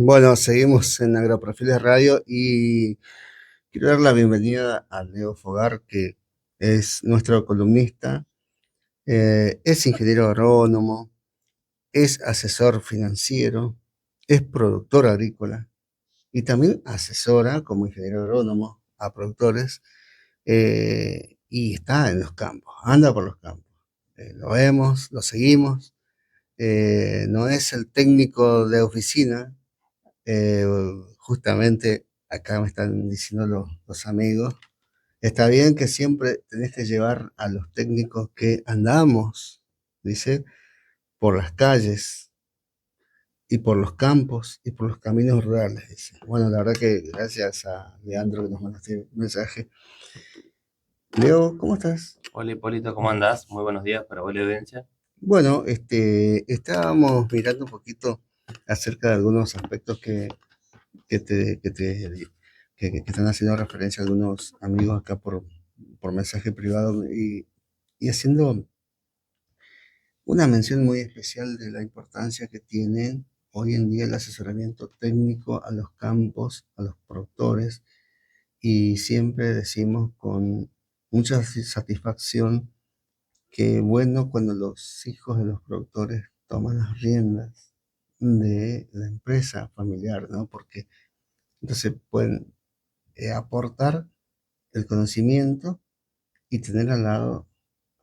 Bueno, seguimos en Agroperfiles Radio y quiero dar la bienvenida a Leo Fogar, que es nuestro columnista, es ingeniero agrónomo, es asesor financiero, es productor agrícola y también asesora como ingeniero agrónomo a productores, y está en los campos, anda por los campos. Lo vemos, lo seguimos, no es el técnico de oficina. Eh, Justamente acá me están diciendo los amigos, está bien que siempre tenés que llevar a los técnicos que andamos, dice, por las calles y por los campos y por los caminos rurales, dice. Bueno, la verdad que gracias a Leandro que nos mandaste un mensaje. Leo, ¿cómo estás? Hola Hipólito, ¿cómo andás? Muy buenos días para vos, la audiencia. Bueno, estábamos mirando un poquito acerca de algunos aspectos que te, que te, que están haciendo referencia a algunos amigos acá por mensaje privado y haciendo una mención muy especial de la importancia que tiene hoy en día el asesoramiento técnico a los campos, a los productores, y siempre decimos con mucha satisfacción que bueno cuando los hijos de los productores toman las riendas de la empresa familiar, ¿no? Porque entonces pueden aportar el conocimiento y tener al lado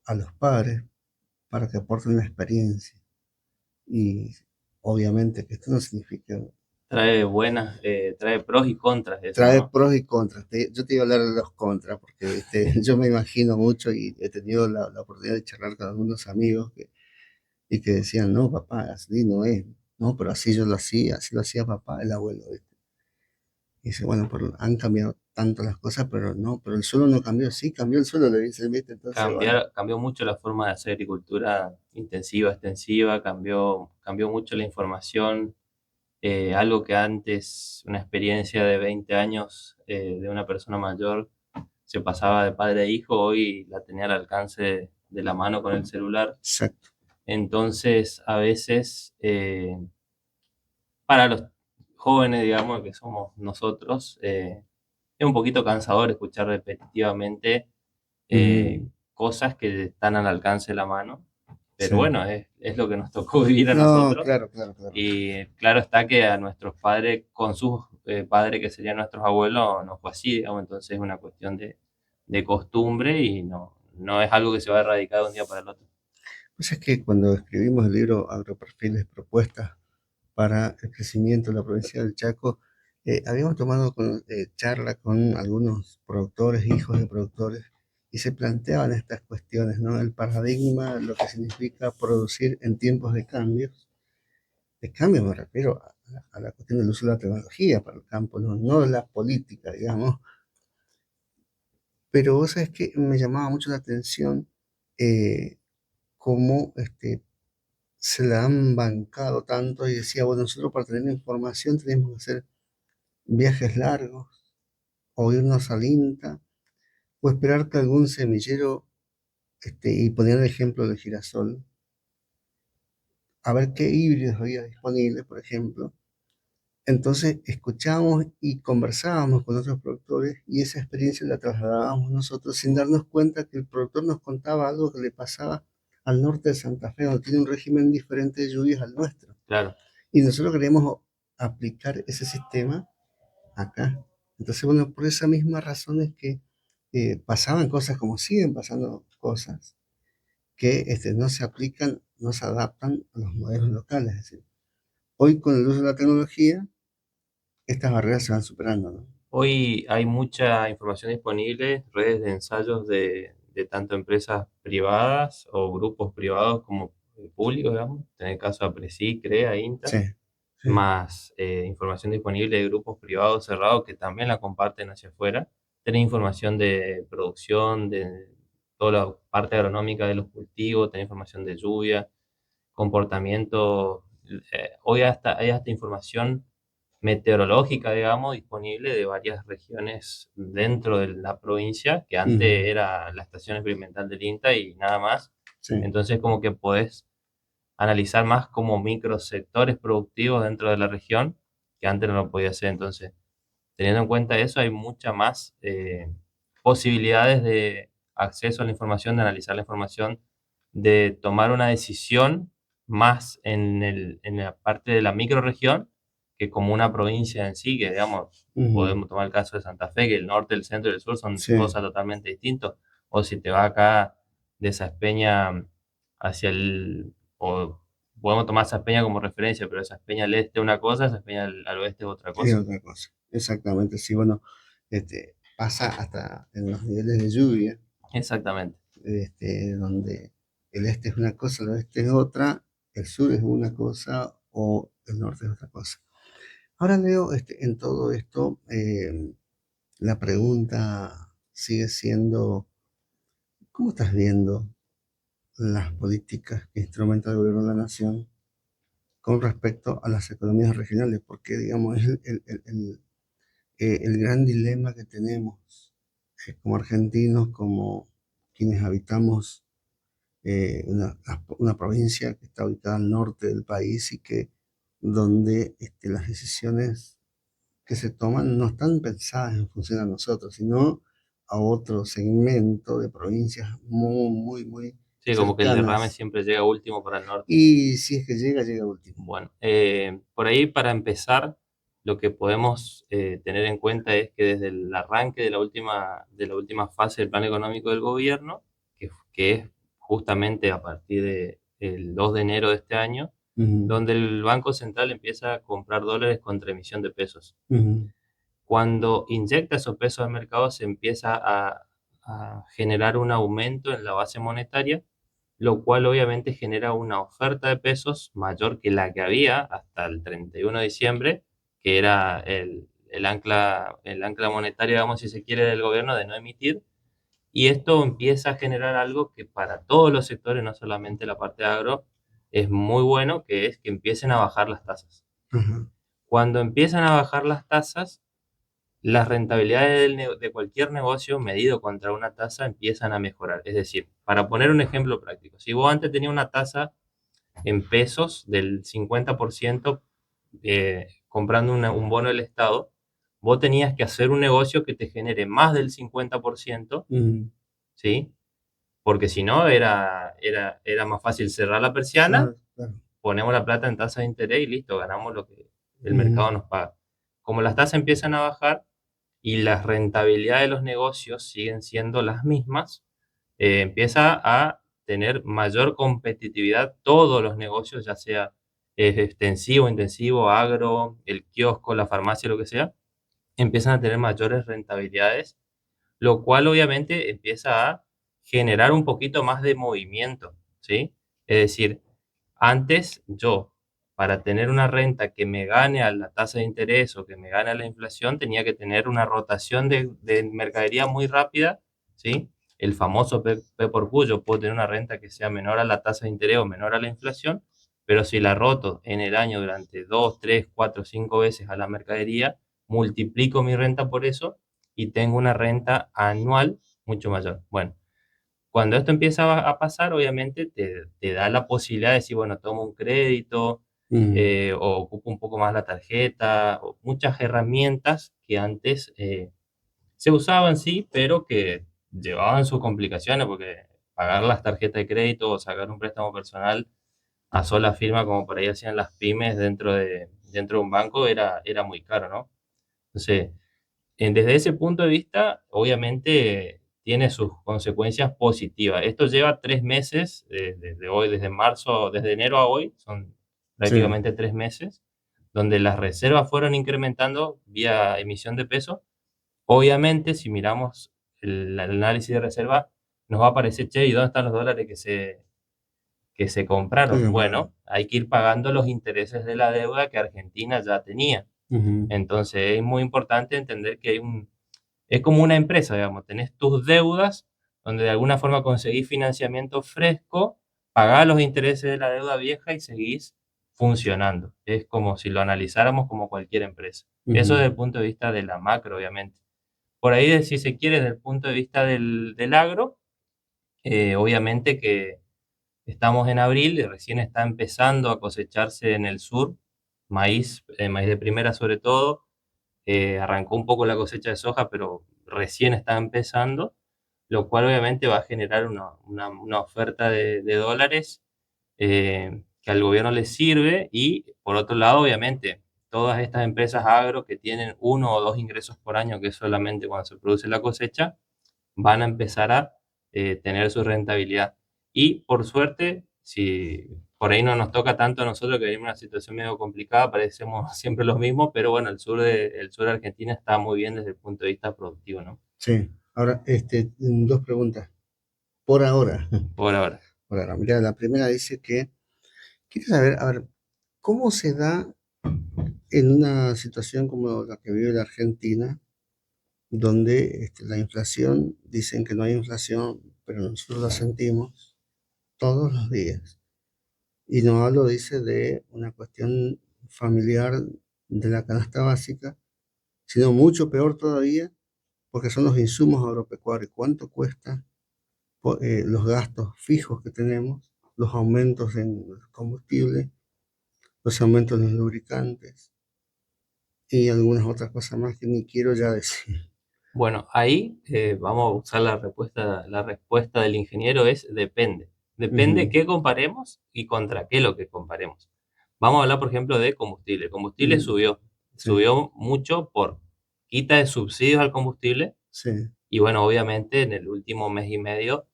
a los padres para que aporten la experiencia. Y obviamente que esto no significa, Trae pros y contras eso, trae ¿no? pros y contras. Yo te iba a hablar de los contras, porque yo me imagino mucho y he tenido la oportunidad de charlar con algunos amigos y que decían, no, papá, así no es, no, pero así yo lo hacía, así lo hacía papá, el abuelo, ¿viste? Y dice, bueno, pero han cambiado tanto las cosas, pero no, pero el suelo no cambió, sí, cambió el suelo, le dicen, ¿viste? Entonces, bueno, Cambió mucho la forma de hacer agricultura intensiva, extensiva, cambió mucho la información. Algo que antes, una experiencia de 20 años de una persona mayor se pasaba de padre a hijo, hoy la tenía al alcance de la mano con el celular. exacto. Entonces, a veces, para los jóvenes, digamos, que somos nosotros, es un poquito cansador escuchar repetitivamente cosas que están al alcance de la mano, pero Sí. bueno, es lo que nos tocó vivir a No, nosotros. claro, claro, claro. Y claro está que a nuestros padres, con sus padres que serían nuestros abuelos, no fue así, digamos, entonces es una cuestión de costumbre y no es algo que se va a erradicar de un día para el otro. Pues es que cuando escribimos el libro Agroperfiles, propuestas para el crecimiento de la provincia del Chaco, habíamos tomado charla con algunos productores, hijos de productores, y se planteaban estas cuestiones, ¿no? El paradigma, lo que significa producir en tiempos de cambio me refiero a la cuestión del uso de la tecnología para el campo, no, no de la política, digamos. Pero vos sabés que me llamaba mucho la atención eh, cómo se la han bancado tanto y decía, bueno, nosotros para tener información tenemos que hacer viajes largos o irnos al INTA o esperar que algún semillero, y poner el ejemplo del girasol, a ver qué híbridos había disponibles, por ejemplo. Entonces escuchábamos y conversábamos con otros productores y esa experiencia la trasladábamos nosotros sin darnos cuenta que el productor nos contaba algo que le pasaba al norte de Santa Fe, donde tiene un régimen diferente de lluvias al nuestro. Claro. Y nosotros queríamos aplicar ese sistema acá. Entonces, bueno, por esa misma razón es que pasaban cosas como siguen pasando cosas que no se aplican, no se adaptan a los modelos locales. Es decir, hoy con el uso de la tecnología, estas barreras se van superando, ¿no? Hoy hay mucha información disponible, redes de ensayos de tanto empresas privadas o grupos privados como públicos, digamos, en el caso de Apreci, CREA, INTA, Sí, sí. más información disponible de grupos privados cerrados que también la comparten hacia afuera. Tenés información de producción, de toda la parte agronómica de los cultivos, tenés información de lluvia, comportamiento. Hoy hay hasta información meteorológica, digamos, disponible de varias regiones dentro de la provincia, que antes Ujú, era la estación experimental del INTA y nada más. sí. Entonces, como que podés analizar más como microsectores productivos dentro de la región que antes no lo podía hacer. Entonces, teniendo en cuenta eso, hay muchas más posibilidades de acceso a la información, de analizar la información, de tomar una decisión más en la parte de la microrregión que como una provincia en sí, que digamos, Ujú. podemos tomar el caso de Santa Fe, que el norte, el centro y el sur son Sí, cosas totalmente distintas, o si te vas acá de Esaspeña hacia o podemos tomar Esaspeña como referencia, pero Esaspeña al este es una cosa, Esaspeña al oeste es otra es cosa. otra cosa. Exactamente, sí, bueno, pasa hasta en los niveles de lluvia, Exactamente. donde el este es una cosa, el oeste es otra, el sur es una cosa o el norte es otra cosa. Ahora, Leo, en todo esto, la pregunta sigue siendo, ¿cómo estás viendo las políticas que instrumenta el gobierno de la nación con respecto a las economías regionales? Porque, digamos, es el gran dilema que tenemos como argentinos, como quienes habitamos una provincia que está ubicada al norte del país y que donde las decisiones que se toman no están pensadas en función a nosotros, sino a otro segmento de provincias muy, muy, muy Sí, como que el derrame cercanas. siempre llega último para el norte. Y si es que llega, llega último. Bueno, por ahí para empezar, lo que podemos tener en cuenta es que desde el arranque de la última fase del plan económico del gobierno, que es justamente a partir del 2 de enero de este año, Ujú, donde el Banco Central empieza a comprar dólares contra emisión de pesos. ujú, Cuando inyecta esos pesos al mercado, se empieza a generar un aumento en la base monetaria, lo cual obviamente genera una oferta de pesos mayor que la que había hasta el 31 de diciembre, que era el ancla monetaria, digamos, si se quiere, del gobierno de no emitir. Y esto empieza a generar algo que para todos los sectores, no solamente la parte agro, es muy bueno, que es que empiecen a bajar las tasas. ajá, Cuando empiezan a bajar las tasas, las rentabilidades de cualquier negocio medido contra una tasa empiezan a mejorar. Es decir, para poner un ejemplo práctico, si vos antes tenías una tasa en pesos del 50% comprando un bono del Estado, vos tenías que hacer un negocio que te genere más del 50%, ujú, ¿sí? Porque si no, era más fácil cerrar la persiana, claro, claro, ponemos la plata en tasa de interés y listo, ganamos lo que el ujú, mercado nos paga. Como las tasas empiezan a bajar, y las rentabilidades de los negocios siguen siendo las mismas, empieza a tener mayor competitividad todos los negocios, ya sea extensivo, intensivo, agro, el kiosco, la farmacia, lo que sea, empiezan a tener mayores rentabilidades, lo cual obviamente empieza a generar un poquito más de movimiento, ¿sí? Es decir, antes yo, para tener una renta que me gane a la tasa de interés o que me gane a la inflación, tenía que tener una rotación de mercadería muy rápida, ¿sí? El famoso P por Q, yo puedo tener una renta que sea menor a la tasa de interés o menor a la inflación, pero si la roto en el año durante 2, 3, 4, 5 veces a la mercadería, multiplico mi renta por eso y tengo una renta anual mucho mayor. Bueno, cuando esto empieza a pasar, obviamente te da la posibilidad de decir, bueno, tomo un crédito ujú, o ocupo un poco más la tarjeta, o muchas herramientas que antes se usaban, sí, pero que llevaban sus complicaciones, porque pagar las tarjetas de crédito o sacar un préstamo personal a sola firma, como por ahí hacían las pymes dentro de un banco, era muy caro, ¿no? Entonces, desde ese punto de vista, obviamente tiene sus consecuencias positivas. Esto lleva 3 meses, desde hoy, desde marzo, desde enero a hoy, son sí, prácticamente 3 meses, donde las reservas fueron incrementando vía emisión de peso. Obviamente, si miramos el análisis de reserva, nos va a aparecer, che, ¿y dónde están los dólares que se sí, compraron? claro, Bueno, hay que ir pagando los intereses de la deuda que Argentina ya tenía. ujú, Entonces, es muy importante entender que es como una empresa, digamos, tenés tus deudas, donde de alguna forma conseguís financiamiento fresco, pagás los intereses de la deuda vieja y seguís funcionando. Es como si lo analizáramos como cualquier empresa. Eso ujú, desde el punto de vista de la macro, obviamente. Por ahí, si se quiere, desde el punto de vista del agro, obviamente que estamos en abril y recién está empezando a cosecharse en el sur maíz de primera sobre todo. Arrancó un poco la cosecha de soja, pero recién está empezando, lo cual obviamente va a generar una oferta de dólares que al gobierno le sirve y por otro lado, obviamente, todas estas empresas agro que tienen uno o dos ingresos por año, que es solamente cuando se produce la cosecha, van a empezar a tener su rentabilidad. Y por suerte, si por ahí no nos toca tanto a nosotros que vivimos una situación medio complicada, parecemos siempre los mismos, pero bueno, el sur de Argentina está muy bien desde el punto de vista productivo, ¿no? Sí. Ahora, dos preguntas. Por ahora, Por ahora. por ahora. Mira, la primera dice que, quiere saber, a ver, ¿cómo se da en una situación como la que vive la Argentina, donde la inflación, dicen que no hay inflación, pero nosotros la sentimos todos los días? Y no hablo, dice, de una cuestión familiar de la canasta básica, sino mucho peor todavía, porque son los insumos agropecuarios. ¿Cuánto cuesta los gastos fijos que tenemos, los aumentos en el combustible, los aumentos en los lubricantes y algunas otras cosas más que ni quiero ya decir? Bueno, ahí vamos a usar la respuesta del ingeniero es depende. Depende Ujú, qué comparemos y contra qué lo que comparemos. Vamos a hablar, por ejemplo, de combustible. El combustible mm, subió, sí, subió mucho por quita de subsidios al combustible sí. y bueno, obviamente en el último mes y medio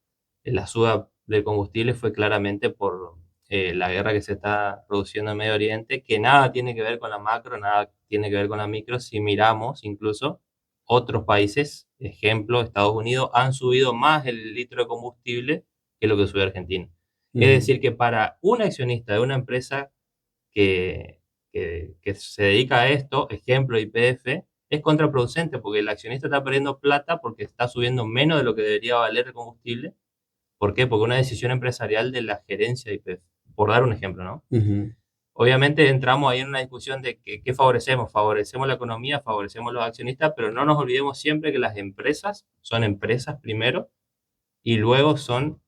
la suba del combustible fue claramente por la guerra que se está produciendo en Medio Oriente, que nada tiene que ver con la macro, nada tiene que ver con la micro. Si miramos incluso otros países, ejemplo, Estados Unidos, han subido más el litro de combustible que lo que sube Argentina. Es Ujú, decir, que para un accionista de una empresa que, que se dedica a esto, ejemplo YPF, es contraproducente porque el accionista está perdiendo plata porque está subiendo menos de lo que debería valer el combustible. ¿Por qué? Porque una decisión empresarial de la gerencia de YPF, por dar un ejemplo, ¿no? ujú, Obviamente entramos ahí en una discusión de qué favorecemos. Favorecemos la economía, favorecemos los accionistas, pero no nos olvidemos siempre que las empresas son empresas primero y luego son,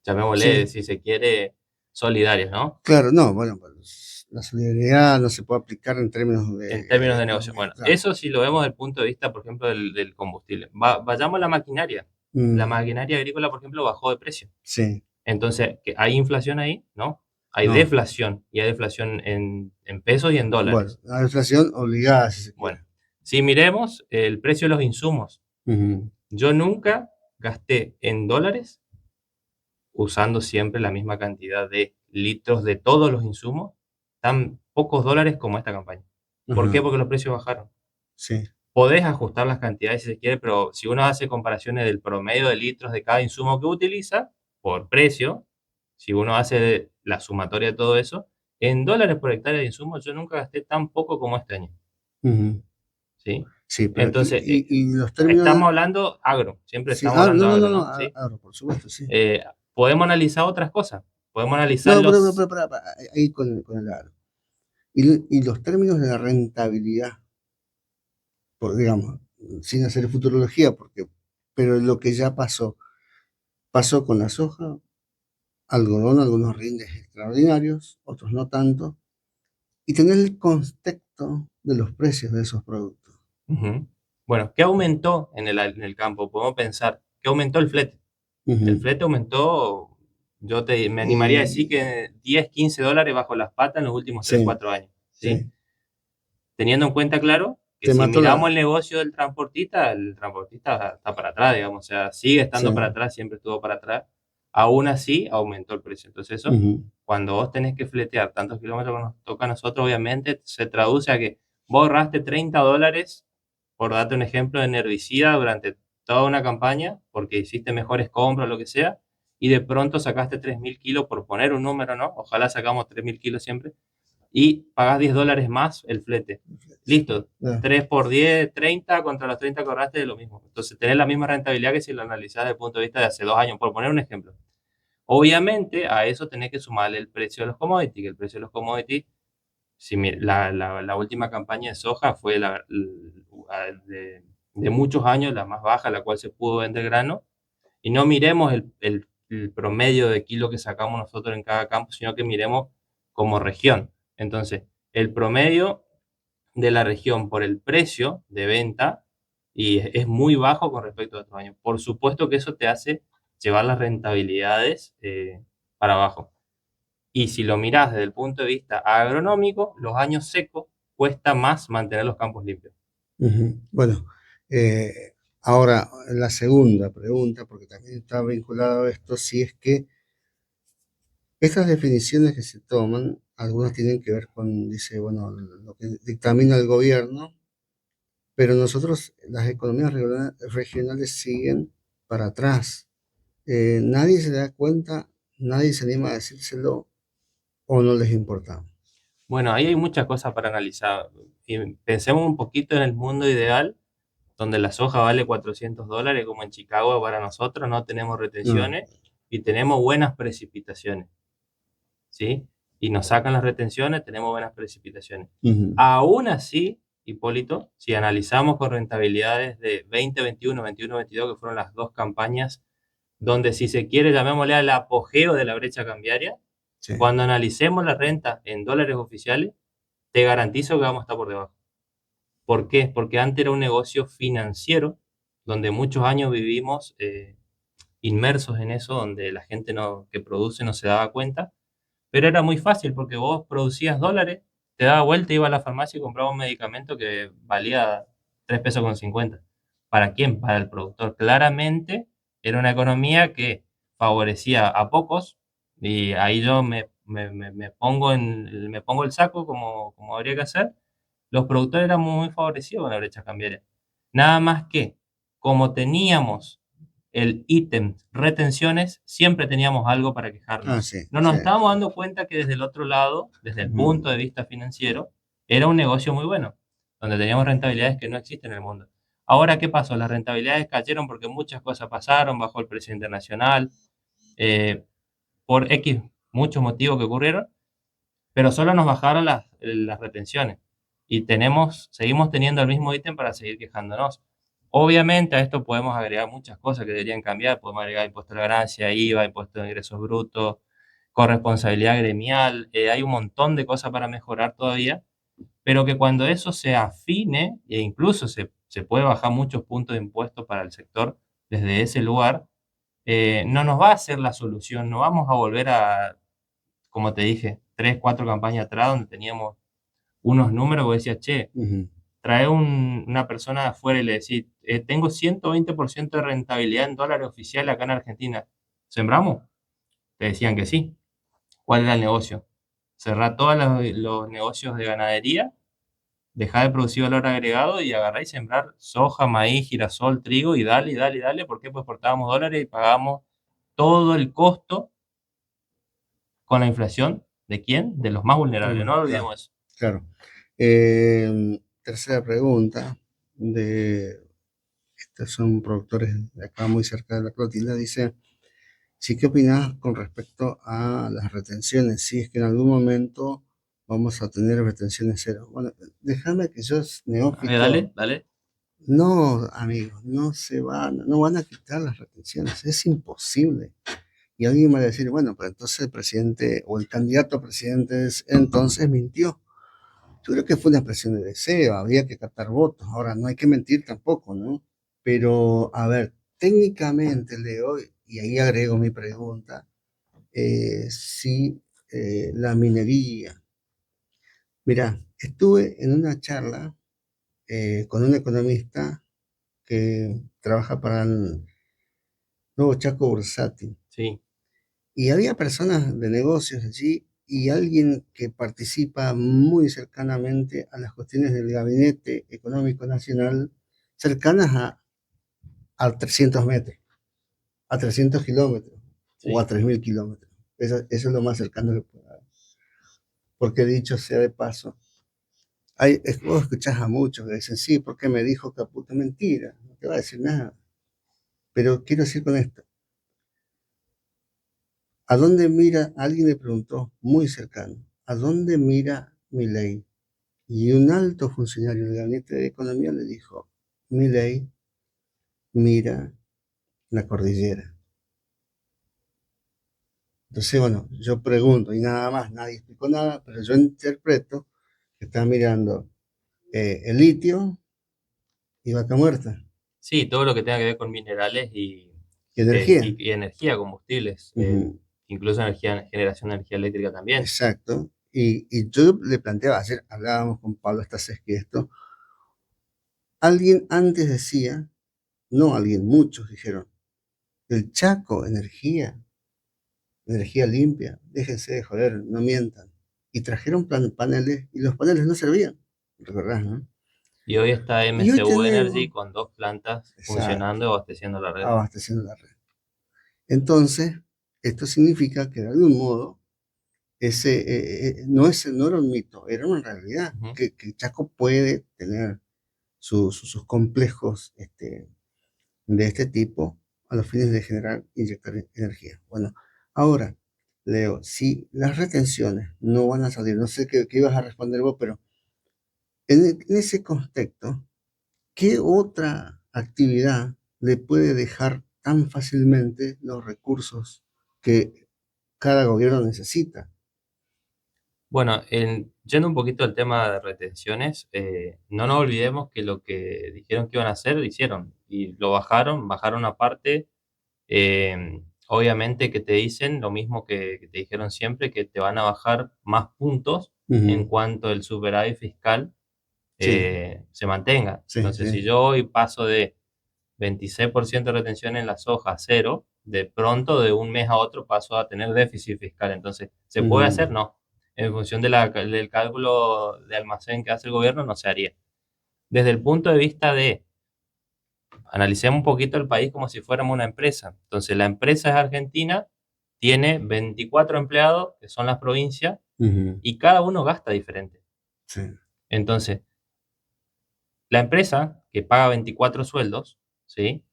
llamémosle, sí, si se quiere, solidarias, ¿no? claro, no, bueno, pues la solidaridad no se puede aplicar en términos En términos de de negocio. economía, Bueno, claro. eso si lo vemos desde el punto de vista, por ejemplo, del combustible. Vayamos a la maquinaria. La Mm, maquinaria agrícola, por ejemplo, bajó de precio. sí, Entonces, ¿hay inflación ahí? ¿No? Hay no, deflación, y hay deflación en pesos y en bueno, dólares. la inflación obligada, si se Bueno, quiere. si miremos el precio de los insumos, Ujú, yo nunca gasté en dólares usando siempre la misma cantidad de litros de todos los insumos, tan pocos dólares como esta campaña. ¿Por qué? ajá, Porque los precios bajaron. sí. Podés ajustar las cantidades si se quiere, pero si uno hace comparaciones del promedio de litros de cada insumo que utiliza, por precio, si uno hace la sumatoria de todo eso, en dólares por hectárea de insumos yo nunca gasté tan poco como este año, Ujú. ¿sí? Sí, pero Entonces, y los términos, estamos hablando agro, siempre sí, estamos hablando no, no, agro, no, no, ¿no? ¿Sí? ahora, por supuesto, sí. Podemos analizar otras cosas, podemos analizar No, los... ahí con el aro. Y los términos de la rentabilidad, digamos, sin hacer futurología, porque, pero lo que ya pasó, pasó con la soja, algodón, algunos rindes extraordinarios, otros no tanto, y tener el contexto de los precios de esos productos. Ujú. Bueno, ¿qué aumentó en el campo? Podemos pensar, ¿qué aumentó el flete? El Ujú. flete aumentó, me animaría a decir Y que 10, 15 dólares bajo las patas en los últimos 3, sí, 4 años, ¿sí? sí, Teniendo en cuenta, claro, que te si mató miramos la... el transportista está para atrás, digamos, o sea, sigue Sí, estando para atrás, siempre estuvo para atrás, aún así aumentó el precio. Entonces eso, ujú, cuando vos tenés que fletear tantos kilómetros que nos toca a nosotros, obviamente se traduce a que vos ahorraste 30 dólares, por darte un ejemplo, en herbicida durante toda una campaña, porque hiciste mejores compras, lo que sea, y de pronto sacaste 3.000 kilos, por poner un número, ¿no? Ojalá sacamos 3.000 kilos siempre, y pagás 10 dólares más el flete. Listo, ah, 3 por 10, 30 contra los 30 que ahorraste de lo mismo. Entonces, tenés la misma rentabilidad que si lo analizás desde el punto de vista de hace 2 años, por poner un ejemplo. Obviamente, a eso tenés que sumarle el precio de los commodities, que el precio de los commodities, si la última campaña de soja fue de muchos años la más baja, la cual se pudo vender grano, y no miremos el promedio de kilo que sacamos nosotros en cada campo, sino que miremos como región. Entonces, el promedio de la región por el precio de venta y es muy bajo con respecto a otros años. Por supuesto que eso te hace llevar las rentabilidades para abajo. Y si lo mirás desde el punto de vista agronómico, los años secos cuesta más mantener los campos limpios. Ujú. Bueno, ahora la segunda pregunta, porque también está vinculado a esto, si es que estas definiciones que se toman, algunas tienen que ver con, dice, bueno, lo que dictamina el gobierno, pero nosotros, las economías regionales siguen para atrás. Nadie se da cuenta, nadie se anima a decírselo o no les importa. Bueno, ahí hay muchas cosas para analizar. Y pensemos un poquito en el mundo ideal, donde la soja vale $400, como en Chicago para nosotros, no tenemos No. retenciones y tenemos buenas precipitaciones, ¿sí? Y nos sacan las retenciones, tenemos buenas precipitaciones. Ujú. Aún así, Hipólito, si analizamos con rentabilidades de 2021, 21, 22, que fueron las dos campañas donde, si se quiere, llamémosle al apogeo de la brecha cambiaria, Sí. cuando analicemos la renta en dólares oficiales, te garantizo que vamos a estar por debajo. ¿Por qué? Porque antes era un negocio financiero, donde muchos años vivimos inmersos en eso, donde la gente que produce no se daba cuenta, pero era muy fácil porque vos producías dólares, te daba vuelta, iba a la farmacia y compraba un medicamento que valía 3 pesos con 50. ¿Para quién? Para el productor. Claramente era una economía que favorecía a pocos y ahí yo me pongo el saco como habría que hacer. Los productores eran muy favorecidos con la brecha cambiaria. Nada más que, como teníamos el ítem retenciones, siempre teníamos algo para Ah, quejarnos. sí, No sí. nos estábamos dando cuenta que desde el otro lado, desde el Ujú. punto de vista financiero, era un negocio muy bueno, donde teníamos rentabilidades que no existen en el mundo. Ahora, ¿qué pasó? Las rentabilidades cayeron porque muchas cosas pasaron, bajó el precio internacional, eh, por X muchos motivos que ocurrieron, pero solo nos bajaron las retenciones y seguimos teniendo el mismo ítem para seguir quejándonos. Obviamente a esto podemos agregar muchas cosas que deberían cambiar, podemos agregar impuesto a la ganancia, IVA, impuesto de ingresos brutos, corresponsabilidad gremial, hay un montón de cosas para mejorar todavía, pero que cuando eso se afine, e incluso se puede bajar muchos puntos de impuestos para el sector desde ese lugar, no nos va a ser la solución, no vamos a volver a, como te dije, 3, 4 campañas atrás donde teníamos unos números que vos decías, che, Ujú. trae una persona de afuera y le decís, tengo 120% de rentabilidad en dólares oficiales acá en Argentina, ¿sembramos? Te decían que sí. ¿Cuál era el negocio? Cerrar todos los negocios de ganadería, dejar de producir valor agregado y agarrar y sembrar soja, maíz, girasol, trigo y dale, y dale, y dale. ¿Por qué? Pues exportábamos dólares y pagábamos todo el costo con la inflación. ¿De quién? De los más vulnerables, no Claro, olvidemos eso. claro. Tercera pregunta estos son productores de acá muy cerca de la Clotilde, dice, sí, ¿qué opinás con respecto a las retenciones? Si es que en algún momento vamos a tener retenciones cero. Bueno, déjame que yo, neófito, Dale, dale. no, amigos, no van a quitar las retenciones, es imposible. Y alguien me va a decir, bueno, pero entonces el presidente o el candidato a presidente entonces mintió. Yo creo que fue una expresión de deseo, había que captar votos. Ahora, no hay que mentir tampoco, ¿no? Pero, a ver, técnicamente, Leo, y ahí agrego mi pregunta, si la minería. Mira, estuve en una charla con un economista que trabaja para el Nuevo Chaco Bursátil. Sí, Y había personas de negocios allí y alguien que participa muy cercanamente a las cuestiones del Gabinete Económico Nacional, cercanas a 300 metros, a 300 kilómetros o a sí. 3000 kilómetros. Eso es lo más cercano que pueda haber. Porque dicho sea de paso, vos escuchás a muchos que dicen, sí, porque me dijo Caputo, mentira, no te va a decir nada. Pero quiero decir con esto, ¿a dónde mira? Alguien le preguntó, muy cercano, ¿a dónde mira mi ley? Y un alto funcionario del Gabinete de Economía le dijo, Milei mira la cordillera. Entonces, bueno, yo pregunto y nada más, nadie explicó nada, pero yo interpreto que está mirando el litio y vaca muerta Sí, todo lo que tenga que ver con minerales y energía. y energía, combustibles, Ujú, incluso energía, generación de energía eléctrica también. exacto. Y yo le planteaba, ayer hablábamos con Pablo Stasek que esto, alguien antes decía, no alguien, muchos dijeron, el Chaco, energía, energía limpia, déjense de joder, no mientan. Y trajeron paneles y los paneles no servían, ¿recordás, no? Y hoy está Y hoy MCU Energy tenemos, con dos plantas exacto, funcionando y abasteciendo la red. abasteciendo la red. Entonces, esto significa que de algún modo no era un mito, era una realidad, Ujú. que Chaco puede tener sus complejos de este tipo a los fines de generar, inyectar energía. Bueno, ahora, Leo, si las retenciones no van a salir, no sé qué ibas a responder vos, pero en ese contexto, ¿qué otra actividad le puede dejar tan fácilmente los recursos que cada gobierno necesita? Bueno, yendo un poquito al tema de retenciones, no nos olvidemos que lo que dijeron que iban a hacer, lo hicieron. Y lo bajaron aparte. Obviamente que te dicen lo mismo que te dijeron siempre, que te van a bajar más puntos en Ujú, cuanto el superávit fiscal sí, se mantenga. sí, Entonces, si sí. yo hoy paso de 26% de retención en la soja a cero, de pronto de un mes a otro paso a tener déficit fiscal. Entonces, ¿se puede hacer? Ujú, No. En función de del cálculo de almacén que hace el gobierno, no se haría. Desde el punto de vista de, analicemos un poquito el país como si fuéramos una empresa. Entonces, la empresa es argentina, tiene 24 empleados, que son las provincias, ujú, y cada uno gasta diferente. sí, Entonces, la empresa que paga 24 sueldos, ¿sí?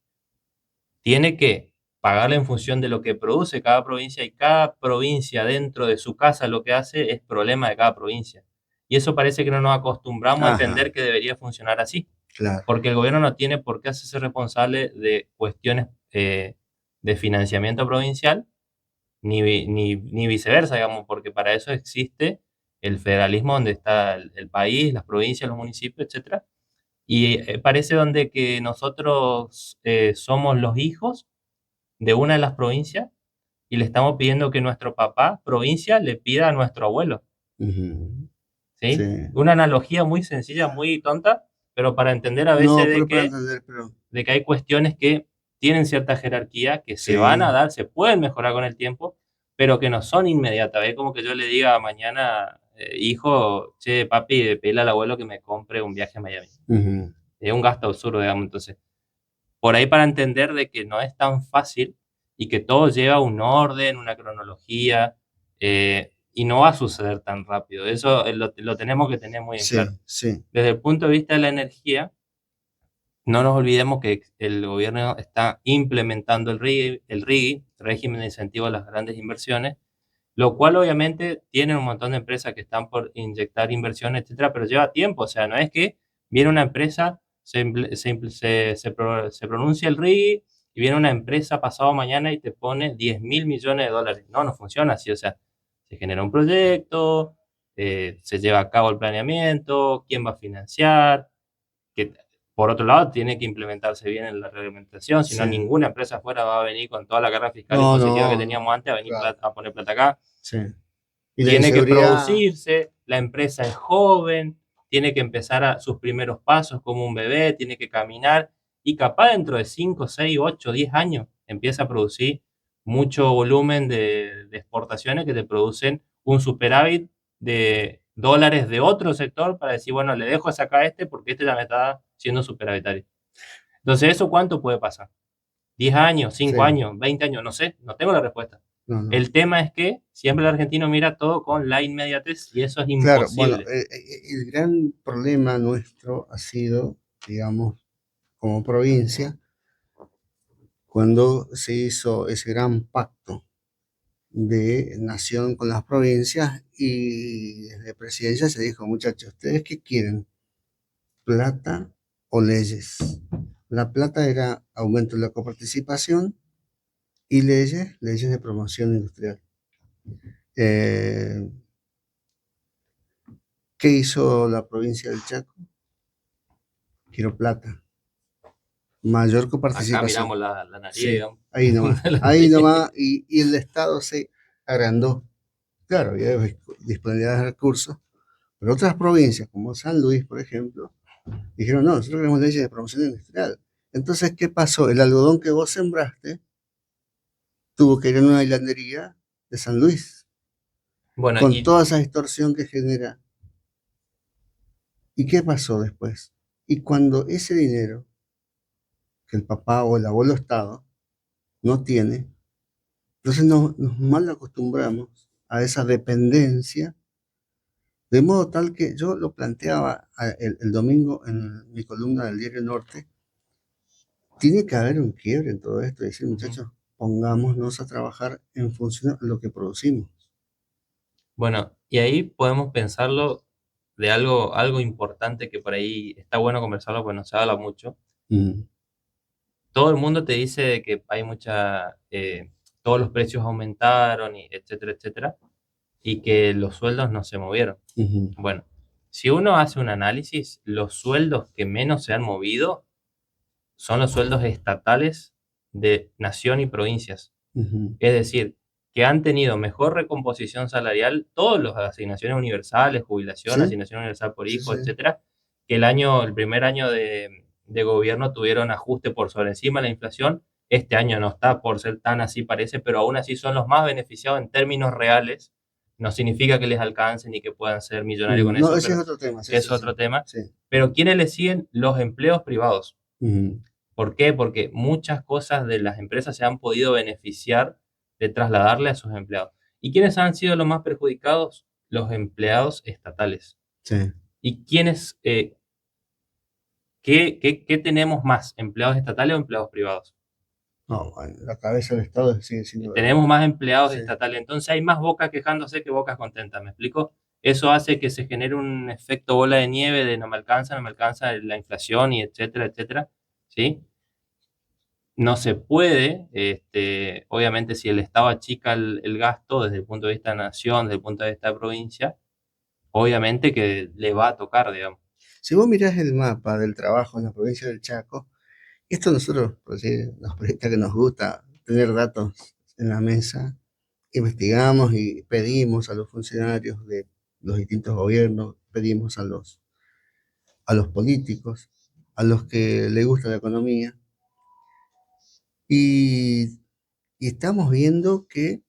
Tiene que pagarle en función de lo que produce cada provincia y cada provincia dentro de su casa lo que hace es problema de cada provincia. Y eso parece que no nos acostumbramos a ajá, entender que debería funcionar así, claro, porque el gobierno no tiene por qué hacerse responsable de cuestiones de financiamiento provincial, ni viceversa, digamos, porque para eso existe el federalismo donde está el país, las provincias, los municipios, etcétera. Y parece donde que nosotros somos los hijos de una de las provincias y le estamos pidiendo que nuestro papá, provincia, le pida a nuestro abuelo, ujú, sí. ¿sí? Una analogía muy sencilla, muy tonta, pero para entender a veces No, pero para entender, pero de que hay cuestiones que tienen cierta jerarquía, que se van a sí, dar, se pueden mejorar con el tiempo, pero que no son inmediatas. Es como que yo le diga mañana, hijo, che, papi, pedile al abuelo que me compre un viaje a Miami. ujú, Es un gasto absurdo, digamos. Entonces, por ahí para entender de que no es tan fácil y que todo lleva un orden, una cronología, y no va a suceder tan rápido. Eso lo tenemos que tener muy en claro. sí, sí, Desde el punto de vista de la energía, no nos olvidemos que el gobierno está implementando el RIGI, régimen de incentivo a las grandes inversiones, lo cual obviamente tiene un montón de empresas que están por inyectar inversiones, etcétera, pero lleva tiempo, o sea, no es que viene una empresa, se pronuncia el RIGI y viene una empresa pasado mañana y te pone 10.000 millones de dólares. No, no funciona así, o sea, se genera un proyecto, se lleva a cabo el planeamiento, quién va a financiar, que por otro lado tiene que implementarse bien en la reglamentación, si no sí. ninguna empresa afuera va a venir con toda la carga fiscal No, impositiva que no, teníamos antes a venir claro, a poner plata acá. sí. Y la Tiene que inseguridad, producirse, la empresa es joven, tiene que empezar sus primeros pasos como un bebé, tiene que caminar y capaz dentro de 5 6 8 10 años empieza a producir mucho volumen de exportaciones que te producen un superávit de dólares de otro sector para decir, bueno, le dejo sacar este porque este ya me está siendo superavitario. Entonces, ¿eso cuánto puede pasar? ¿10 años, 5 sí, años, 20 años? No sé, no tengo la respuesta. no, no. El tema es que siempre el argentino mira todo con la inmediatez y eso es Claro, bueno, imposible. el gran problema nuestro ha sido, digamos, como provincia, cuando se hizo ese gran pacto de nación con las provincias y desde presidencia se dijo, muchachos, ¿ustedes qué quieren? ¿Plata o leyes? La plata era aumento de la coparticipación y leyes de promoción industrial. Eh, ¿Qué hizo la provincia del Chaco? Quiero plata, mayor Acá coparticipación. miramos la nariz, Sí, digamos. La ahí nariz. nomás, y el Estado se agrandó. Claro, había disponibilidad de recursos, pero otras provincias, como San Luis, por ejemplo, dijeron, no, nosotros queremos leyes de promoción industrial. Entonces, ¿qué pasó? El algodón que vos sembraste tuvo que ir a una hilandería de San Luis, Bueno, con y toda esa distorsión que genera. ¿Y qué pasó después? Y cuando ese dinero que el papá o el abuelo Estado no tiene, entonces nos mal acostumbramos a esa dependencia, de modo tal que yo lo planteaba el domingo en mi columna del Diario Norte. Tiene que haber un quiebre en todo esto y decir, ujú. muchachos, pongámonos a trabajar en función de lo que producimos. Bueno, y ahí podemos pensarlo de algo importante que por ahí está bueno conversarlo porque no se habla mucho. Mm, Todo el mundo te dice de que hay todos los precios aumentaron, y etcétera, etcétera, y que los sueldos no se movieron. ujú, Bueno, si uno hace un análisis, los sueldos que menos se han movido son los sueldos estatales de nación y provincias. ujú. Es decir, que han tenido mejor recomposición salarial todas las asignaciones universales, jubilación, ¿Sí? asignación universal por Sí, hijo, sí. etcétera, que el primer año de gobierno tuvieron ajuste por sobre encima de la inflación. Este año no está por ser tan así parece, pero aún así son los más beneficiados en términos reales. No significa que les alcance ni que puedan ser millonarios con No, eso, ese es pero otro tema, sí, es sí, sí. otro tema. Sí. Pero ¿quiénes le siguen? Los empleos privados. Ujú, ¿Por qué? Porque muchas cosas de las empresas se han podido beneficiar de trasladarle a sus empleados. ¿Y quiénes han sido los más perjudicados? Los empleados estatales. sí. ¿Y qué tenemos más? ¿Empleados estatales o empleados privados? No, bueno, la cabeza del Estado sigue siendo Tenemos más empleados sí. estatales, entonces hay más bocas quejándose que bocas contentas, ¿me explico? Eso hace que se genere un efecto bola de nieve de no me alcanza la inflación y etcétera, etcétera, ¿sí? No se puede, obviamente si el Estado achica el gasto desde el punto de vista de nación, desde el punto de vista de provincia, obviamente que le va a tocar, digamos. Si vos mirás el mapa del trabajo en la provincia del Chaco, esto nosotros, por decir, los periodistas que nos gusta tener datos en la mesa, investigamos y pedimos a los funcionarios de los distintos gobiernos, pedimos a los políticos, a los que les gusta la economía, y, y estamos viendo que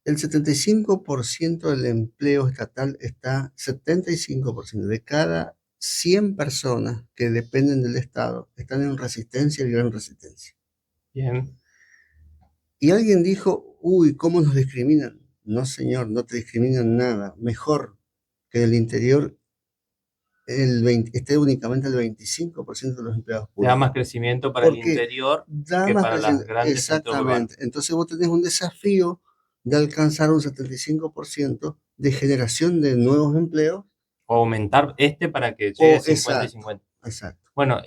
el 75% del empleo estatal está, 75% de cada 100 personas que dependen del Estado están en resistencia y gran resistencia. Bien, Y alguien dijo, uy, ¿cómo nos discriminan? No, señor, no te discriminan nada. Mejor que en el interior esté únicamente el 25% de los empleados da más públicos. crecimiento para el Porque interior da que más para los creciendo. grandes centros urbanos. Exactamente. Entonces vos tenés un desafío de alcanzar un 75% de generación de nuevos empleos. O aumentar para que llegue O 50 y exacto, 50. exacto. Bueno,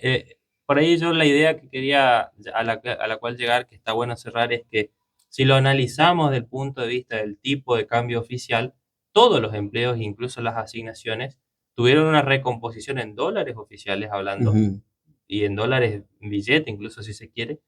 por ahí yo la idea que quería, a la cual llegar, que está bueno cerrar, es que si lo analizamos desde el punto de vista del tipo de cambio oficial, todos los empleos, incluso las asignaciones, tuvieron una recomposición en dólares oficiales hablando, Ujú. y en dólares billete, incluso si se quiere,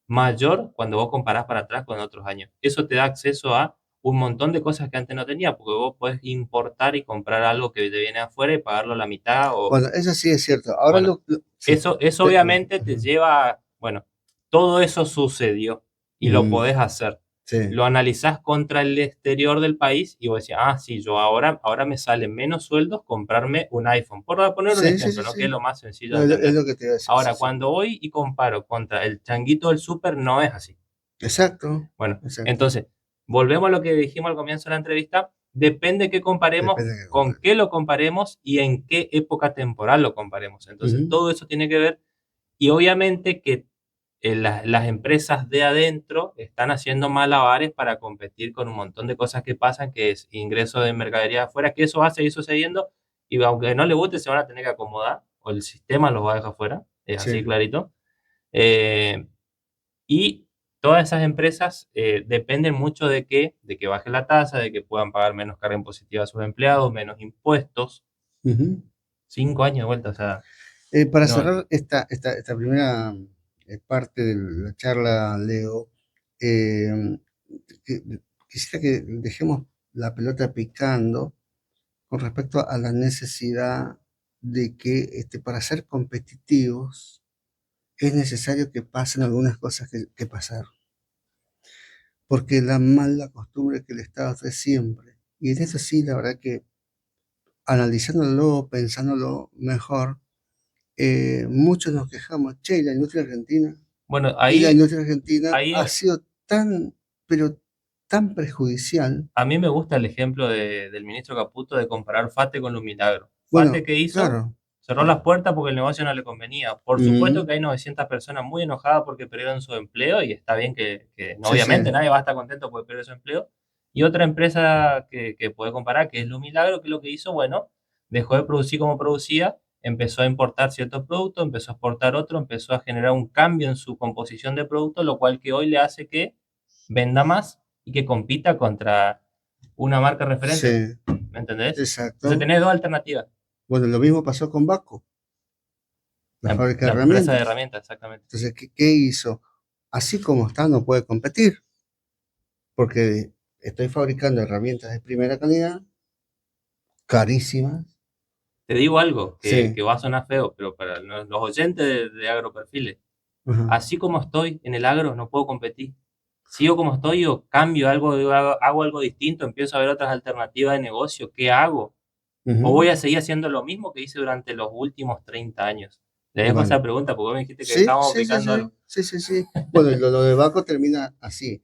mayor cuando vos comparás para atrás con otros años. Eso te da acceso a un montón de cosas que antes no tenía, porque vos podés importar y comprar algo que te viene afuera y pagarlo la mitad o, Bueno, eso sí es cierto. Ahora bueno, sí. eso obviamente te lleva, bueno, todo eso sucedió y lo Ujú. podés hacer. Sí, Lo analizás contra el exterior del país y vos decís, ah, sí, yo ahora me sale menos sueldos comprarme un iPhone. Por poner un sí, sí, sí, ejemplo, ¿no? Que es sí. lo más sencillo No, de es entender. lo que te iba a decir, sí, Ahora, sí. cuando voy y comparo contra el changuito del súper, no es así. Exacto, Bueno, exacto. entonces, volvemos a lo que dijimos al comienzo de la entrevista. Depende qué comparemos, Depende de qué con comprar. qué lo comparemos y en qué época temporal lo comparemos. Entonces, Ujú. todo eso tiene que ver y obviamente que las empresas de adentro están haciendo malabares para competir con un montón de cosas que pasan, que es ingreso de mercadería afuera, que eso va a seguir sucediendo y aunque no le guste, se van a tener que acomodar o el sistema los va a dejar afuera, es así Sí. clarito. Eh, y todas esas empresas dependen mucho de que baje la tasa, de que puedan pagar menos carga impositiva a sus empleados, menos impuestos. Ujú. 5 años de vuelta, o sea, Para no, cerrar esta primera parte de la charla, Leo, eh, que- quisiera que dejemos la pelota picando con respecto a la necesidad de que para ser competitivos es necesario que pasen algunas cosas que pasar, porque la mala costumbre que el Estado hace siempre, y en eso sí, la verdad que analizándolo, pensándolo mejor, muchos nos quejamos, che, la industria argentina, bueno, y la ahí, industria argentina ahí ha sido tan, pero tan perjudicial. a mí me gusta el ejemplo del ministro Caputo de comparar FATE con los milagros. ¿FATE Bueno, qué hizo? claro. Cerró las puertas porque el negocio no le convenía. Por supuesto Ujú. que hay 900 personas muy enojadas porque perdieron su empleo y está bien que no, Sí, sí. obviamente nadie va a estar contento porque perdió su empleo. Y otra empresa que puede comparar, que es Los Milagros, que lo que hizo, bueno, dejó de producir como producía, empezó a importar ciertos productos, empezó a exportar otro, empezó a generar un cambio en su composición de productos, lo cual que hoy le hace que venda más y que compita contra una marca referente, Sí, ¿me entendés? Entonces exacto. tenés dos alternativas. Bueno, lo mismo pasó con Baco, la fábrica de La empresa de herramientas. herramientas, exactamente. Entonces, ¿qué hizo? Así como está, no puede competir, porque estoy fabricando herramientas de primera calidad, carísimas. Te digo algo Sí, que va a sonar feo, pero para los oyentes de Agroperfiles, ajá, así como estoy en el agro, no puedo competir. Sigo como estoy o cambio algo, hago algo distinto, empiezo a ver otras alternativas de negocio, ¿qué hago? ¿O voy ujú. a seguir haciendo lo mismo que hice durante los últimos 30 años? Le dejo Bueno, esa pregunta porque vos me dijiste que sí, estábamos sí, sí, aplicando sí, algo. sí, sí, sí. Bueno, y lo de Baco termina así,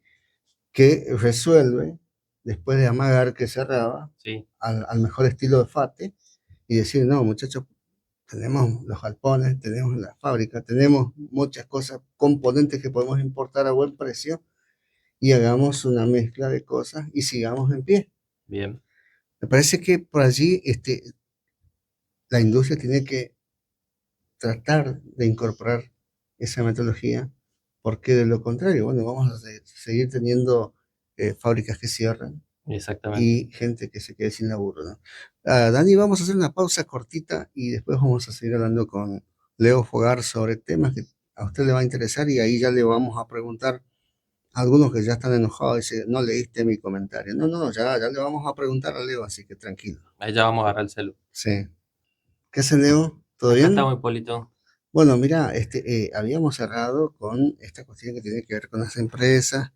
que resuelve, después de amagar que cerraba, Sí, al mejor estilo de Fate, y decir, no, muchachos, tenemos los galpones, tenemos la fábrica, tenemos muchas cosas, componentes que podemos importar a buen precio y hagamos una mezcla de cosas y sigamos en pie. bien. Me parece que por allí la industria tiene que tratar de incorporar esa metodología, porque de lo contrario, bueno, vamos a seguir teniendo fábricas que cierran Exactamente. y gente que se quede sin laburo, ¿no? Dani, vamos a hacer una pausa cortita y después vamos a seguir hablando con Leo Fogar sobre temas que a usted le va a interesar y ahí ya le vamos a preguntar a algunos que ya están enojados, dice, no leíste mi comentario. No, no, ya le vamos a preguntar a Leo, así que tranquilo. Ahí ya vamos a agarrar el celu. Sí. ¿Qué hace Leo? ¿Todo Acá bien? estamos, Hipólito. Bueno, mira, habíamos cerrado con esta cuestión que tiene que ver con las empresas,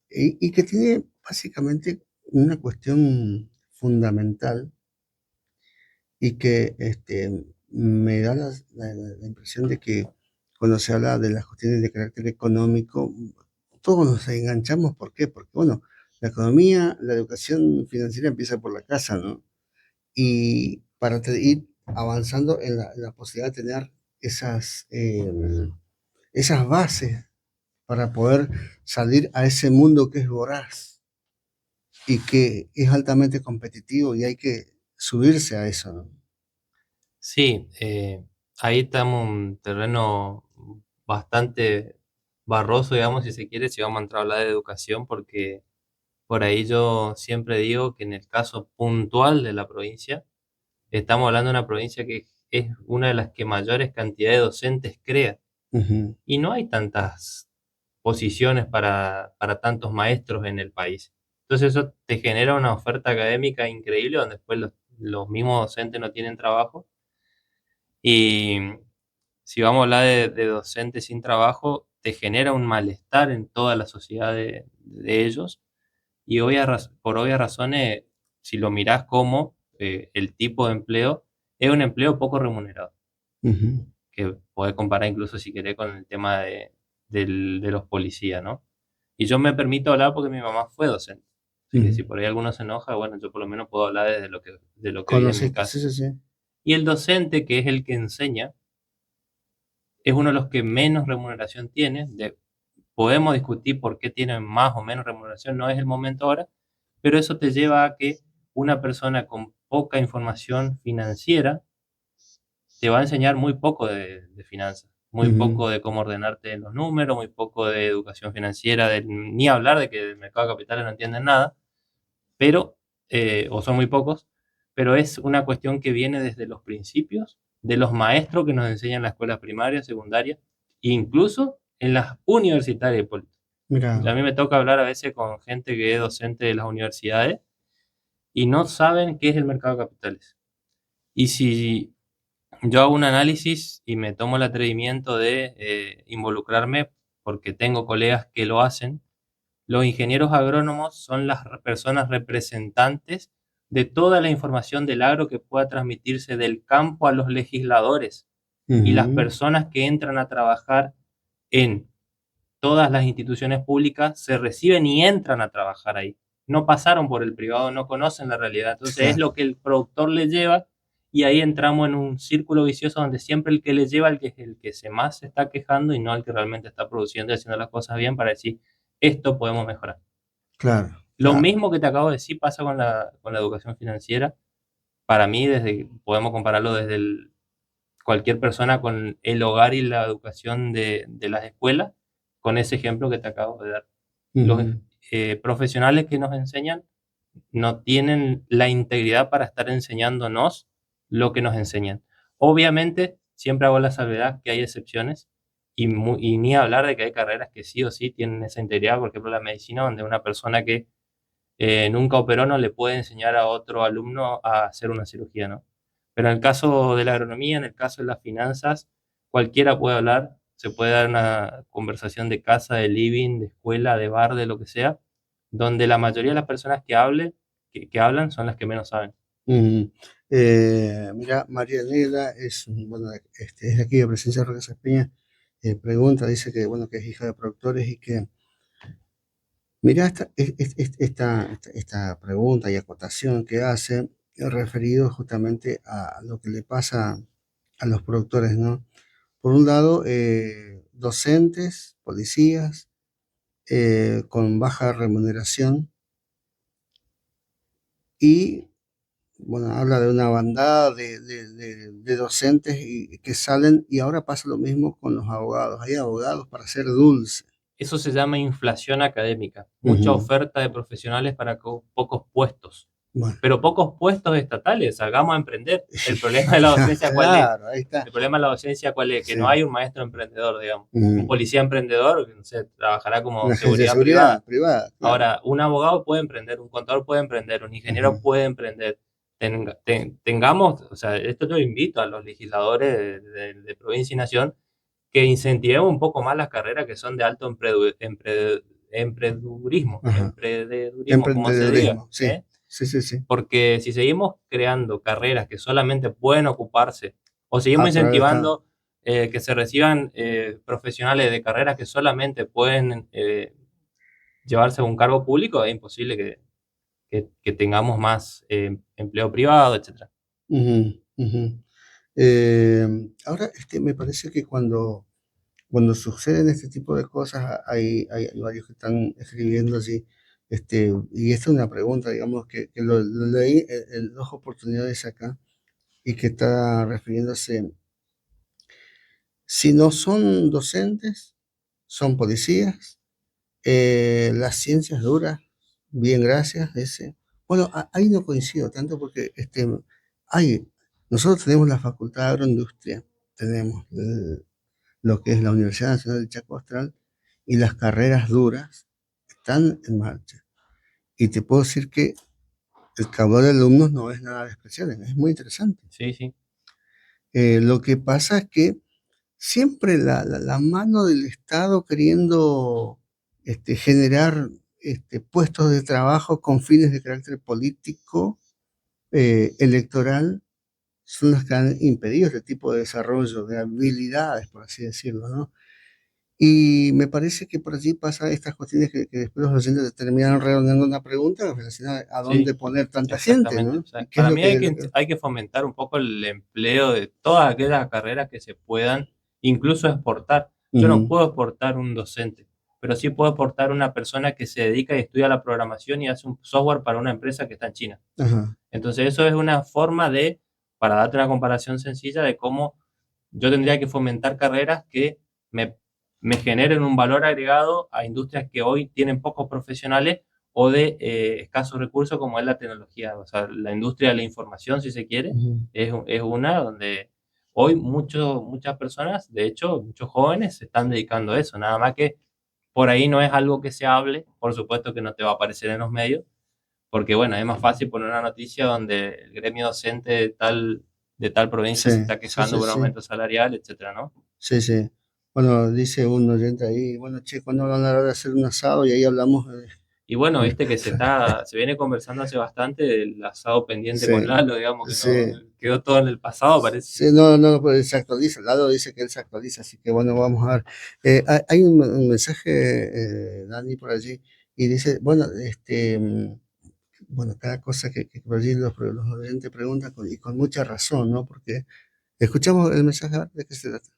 y que tiene básicamente una cuestión fundamental y que me da la impresión de que cuando se habla de las cuestiones de carácter económico, todos nos enganchamos. ¿Por qué? Porque, bueno, la economía, la educación financiera empieza por la casa, ¿no? Y para ir avanzando en la posibilidad de tener esas bases para poder salir a ese mundo que es voraz y que es altamente competitivo y hay que subirse a eso, ¿no? Sí, ahí estamos en un terreno bastante barroso, digamos, si se quiere, si vamos a entrar a hablar de educación, porque por ahí yo siempre digo que en el caso puntual de la provincia, estamos hablando de una provincia que es una de las que mayores cantidades de docentes crea, Ujú, y no hay tantas posiciones para tantos maestros en el país. Entonces eso te genera una oferta académica increíble donde después los mismos docentes no tienen trabajo. Y si vamos a hablar de docentes sin trabajo, te genera un malestar en toda la sociedad de ellos. Y por obvias razones, si lo mirás como el tipo de empleo, es un empleo poco remunerado, ujú, que podés comparar incluso si querés con el tema de los policías, ¿no? Y yo me permito hablar porque mi mamá fue docente. Así que ujú. si por ahí alguno se enoja, bueno, yo por lo menos puedo hablar desde lo que vi en mi Conociste, sí, casa. sí, sí. Y el docente, que es el que enseña, es uno de los que menos remuneración tiene. Podemos discutir por qué tienen más o menos remuneración, no es el momento ahora, pero eso te lleva a que una persona con poca información financiera te va a enseñar muy poco de finanzas. muy Ujú. poco de cómo ordenarte en los números, muy poco de educación financiera, ni hablar de que del mercado de capitales no entienden nada, pero, o son muy pocos, pero es una cuestión que viene desde los principios de los maestros que nos enseñan en la escuela primaria, secundaria, e incluso en las universitarias, Hipólito. A Mira, mí me toca hablar a veces con gente que es docente de las universidades y no saben qué es el mercado de capitales. Y si yo hago un análisis y me tomo el atrevimiento de involucrarme, porque tengo colegas que lo hacen, los ingenieros agrónomos son las personas representantes de toda la información del agro que pueda transmitirse del campo a los legisladores y las ujú, personas que entran a trabajar en todas las instituciones públicas se reciben y entran a trabajar ahí. No pasaron por el privado, no conocen la realidad. Entonces es claro, lo que el productor le lleva y ahí entramos en un círculo vicioso donde siempre el que le lleva el que es el que se más se está quejando y no el que realmente está produciendo y haciendo las cosas bien para decir, esto podemos mejorar. claro, Lo claro. mismo que te acabo de decir pasa con la educación financiera. Para mí, podemos compararlo desde cualquier persona con el hogar y la educación de las escuelas, con ese ejemplo que te acabo de dar. Los Ujú, profesionales que nos enseñan no tienen la integridad para estar enseñándonos lo que nos enseñan. Obviamente, siempre hago la salvedad que hay excepciones y ni hablar de que hay carreras que sí o sí tienen esa integridad, por ejemplo, la medicina, donde una persona que nunca operó no le puede enseñar a otro alumno a hacer una cirugía, ¿no? Pero en el caso de la agronomía, en el caso de las finanzas, cualquiera puede hablar, se puede dar una conversación de casa, de living, de escuela, de bar, de lo que sea, donde la mayoría de las personas que hablan son las que menos saben. ujú. Mira, María Elena es, bueno, es de aquí de Presencia Roca Peña, pregunta, dice que, bueno, que es hija de productores y que, mira, esta pregunta y acotación que hace es referido justamente a lo que le pasa a los productores, ¿no? Por un lado, docentes, policías, con baja remuneración y, bueno, habla de una bandada de docentes que salen y ahora pasa lo mismo con los abogados. Hay abogados para ser dulce. Eso se llama inflación académica, mucha Ujú. oferta de profesionales para pocos puestos, Bueno, pero pocos puestos estatales, salgamos a emprender. El problema de la docencia, ¿cuál es? claro, ahí está. El problema de la docencia, ¿cuál es? Que no Sí. hay un maestro emprendedor, digamos. Un Ujú. policía emprendedor, no sé, trabajará como Una agencia de seguridad seguridad privada. privada, claro. Ahora, un abogado puede emprender, un contador puede emprender, un ingeniero Ujú. puede emprender. Tengamos, o sea, esto yo invito a los legisladores de provincia y nación que incentivemos un poco más las carreras que son de alto Ajá. emprendedurismo, como se diga, Emprendedurismo, sí. ¿eh? Sí, sí, sí. Porque si seguimos creando carreras que solamente pueden ocuparse, o seguimos A través, ajá. incentivando que se reciban profesionales de carreras que solamente pueden llevarse a un cargo público, es imposible que tengamos más empleo privado, etcétera. Ujú, ujú. Ahora, me parece que cuando suceden este tipo de cosas, hay varios que están escribiendo así, y esta es una pregunta, digamos, que lo leí en dos oportunidades acá, y que está refiriéndose, si no son docentes, son policías, las ciencias duras, bien, gracias, ese. Bueno, ahí no coincido tanto porque hay, nosotros tenemos la Facultad de Agroindustria, tenemos lo que es la Universidad Nacional del Chaco Austral y las carreras duras están en marcha. Y te puedo decir que el caudal de alumnos no es nada despreciable, es muy interesante. Sí, sí. Lo que pasa es que siempre la mano del Estado queriendo generar puestos de trabajo con fines de carácter político, electoral, son las que han impedido este tipo de desarrollo de habilidades, por así decirlo, ¿no? Y me parece que por allí pasa estas cuestiones que después los oyentes terminan redondeando una pregunta relacionada a dónde Sí, poner tanta gente, exactamente. ¿no? O sea, ¿Y qué es para lo mí que, lo que... hay que fomentar un poco el empleo de todas aquellas carreras que se puedan, incluso exportar. Yo no Ujú, puedo exportar un docente, pero sí puedo exportar una persona que se dedica y estudia la programación y hace un software para una empresa que está en China. ajá, Entonces, eso es una forma de, para darte una comparación sencilla, de cómo yo tendría que fomentar carreras que me, me generen un valor agregado a industrias que hoy tienen pocos profesionales o de escasos recursos como es la tecnología. O sea, la industria de la información, si se quiere, Ujú. es una donde hoy muchas personas, de hecho, muchos jóvenes se están dedicando a eso. Nada más que por ahí no es algo que se hable, por supuesto que no te va a aparecer en los medios, porque bueno, es más fácil poner una noticia donde el gremio docente de tal provincia Sí, se está sí, quejando sí, por un sí, aumento salarial, etcétera, ¿no? sí, sí. Bueno, dice un oyente ahí, bueno, che, ¿cuándo van a de hacer un asado? Y ahí hablamos. Y bueno, viste que se viene conversando hace bastante del asado pendiente con Sí, Lalo, digamos que no sí. quedó todo en el pasado, parece. Sí, no, no, pues se actualiza. Lado dice que él se actualiza, así que bueno, vamos a ver. Hay un mensaje, Dani, por allí, y dice, bueno, bueno, cada cosa que por allí los oyentes preguntan, y con mucha razón, ¿no? Porque escuchamos el mensaje, a ver, ¿de qué se trata?